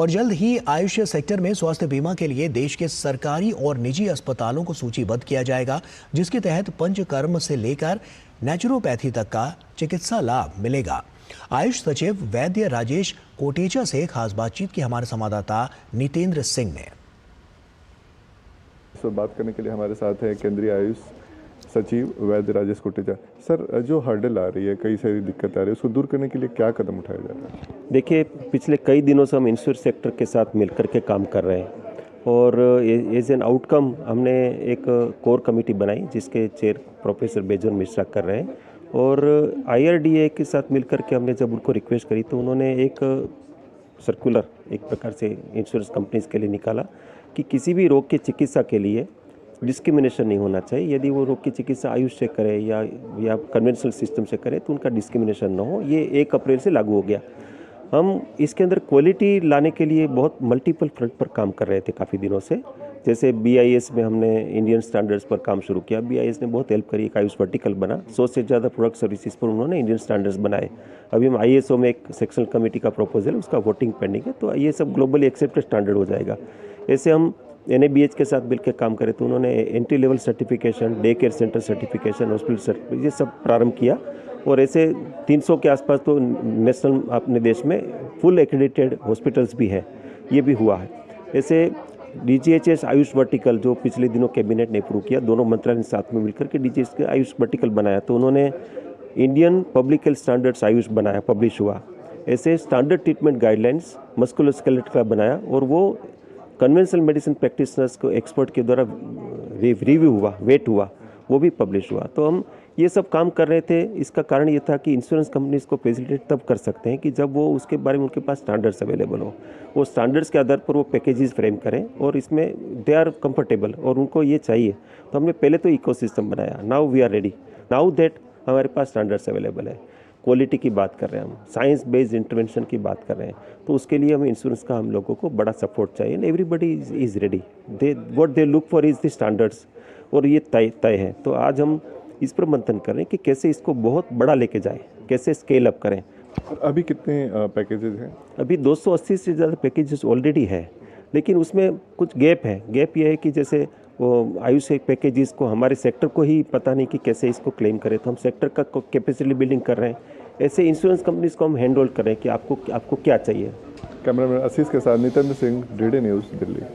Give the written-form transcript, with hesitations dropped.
और जल्द ही आयुष सेक्टर में स्वास्थ्य बीमा के लिए देश के सरकारी और निजी अस्पतालों को सूचीबद्ध किया जाएगा, जिसके तहत पंचकर्म से लेकर नेचुरोपैथी तक का चिकित्सा लाभ मिलेगा। आयुष सचिव वैद्य राजेश कोटेचा से खास बातचीत की हमारे संवाददाता नितेंद्र सिंह ने। बात करने के लिए हमारे साथ है केंद्रीय आयुष सचिव वैद्य राजेश कोटेचा। सर, जो हर्डल आ रही है, कई सारी दिक्कत आ रही है, उसको दूर करने के लिए क्या कदम उठाया जा रहा है? देखिए, पिछले कई दिनों से हम इंश्योरेंस सेक्टर के साथ मिलकर के काम कर रहे हैं और एज एन आउटकम हमने एक कोर कमेटी बनाई जिसके चेयर प्रोफेसर बेजोर मिश्रा कर रहे हैं। और IRDA के साथ मिलकर के हमने जब उनको रिक्वेस्ट करी तो उन्होंने एक सर्कुलर एक प्रकार से इंश्योरेंस कंपनीज के लिए निकाला कि किसी भी रोग की चिकित्सा के लिए डिस्क्रिमिनेशन नहीं होना चाहिए। यदि वो रोग की चिकित्सा आयुष से करे या कन्वेंशनल सिस्टम से करे तो उनका डिस्क्रिमिनेशन ना हो। ये 1 अप्रैल से लागू हो गया। हम इसके अंदर क्वालिटी लाने के लिए बहुत मल्टीपल फ्रंट पर काम कर रहे थे काफ़ी दिनों से। जैसे BIS में हमने इंडियन स्टैंडर्ड्स पर काम शुरू किया। BIS ने बहुत हेल्प करी, एक आयुष वर्टिकल बना। 100 से ज़्यादा प्रोडक्ट सर्विसेज पर उन्होंने इंडियन स्टैंडर्ड्स बनाए। अभी हम ISO में एक सेक्शनल कमेटी का प्रपोजल, उसका वोटिंग पेंडिंग है, तो ये सब ग्लोबली एक्सेप्टेड स्टैंडर्ड हो जाएगा। ऐसे हम NABH के साथ मिलकर काम करें तो उन्होंने entry level certification, day care centre certification, hospital certification, ये सब प्रारंभ किया। और ऐसे 300 के आसपास तो नेशनल अपने देश में फुल एक्रेडिटेड हॉस्पिटल्स भी हैं, ये भी हुआ है। ऐसे DGHS आयुष वर्टिकल जो पिछले दिनों कैबिनेट ने अप्रूव किया, दोनों मंत्रालय ने साथ में मिलकर के DGHS के आयुष वर्टिकल बनाया, तो उन्होंने Indian public health standards Ayush बनाया, पब्लिश हुआ। ऐसे स्टैंडर्ड ट्रीटमेंट गाइडलाइंस मस्कुलोस्केलेटल का बनाया और वो कन्वेंशनल मेडिसिन प्रैक्टिशनर्स को एक्सपर्ट के द्वारा रिव्यू हुआ, वेट हुआ, वो भी पब्लिश हुआ। तो हम ये सब काम कर रहे थे। इसका कारण ये था कि इंश्योरेंस कंपनीज को फैसिलिटेट तब कर सकते हैं कि जब वो उसके बारे में उनके पास स्टैंडर्ड्स अवेलेबल हो। वो स्टैंडर्ड्स के आधार पर वो पैकेजेस फ्रेम करें और इसमें दे आर कंफर्टेबल और उनको ये चाहिए। तो हमने पहले तो इकोसिस्टम बनाया। Now we are ready, now that हमारे पास स्टैंडर्ड्स अवेलेबल है। क्वालिटी की बात कर रहे हैं हम, साइंस बेस्ड इंटरवेंशन की बात कर रहे हैं, तो उसके लिए हमें इंश्योरेंस का हम लोगों को बड़ा सपोर्ट चाहिए। And everybody is ready, what they look for is the standards, और ये तय है। तो आज हम इस पर मंथन कर रहे हैं कि कैसे इसको बहुत बड़ा लेके जाएं, कैसे स्केल अप करें। अभी कितने पैकेजेस हैं? अभी 280 से ज़्यादा पैकेजेस ऑलरेडी है, लेकिन उसमें कुछ गैप है। गैप ये है कि जैसे वो आयुष पैकेजेस को हमारे सेक्टर को ही पता नहीं कि कैसे इसको क्लेम करें, तो हम सेक्टर का कैपेसिटी बिल्डिंग कर रहे हैं। ऐसे इंश्योरेंस कंपनीज को हम हैंड होल्ड कर रहे हैं कि आपको क्या चाहिए। कैमरामैन आशीष के साथ नितेंद्र सिंह, DD न्यूज़, दिल्ली।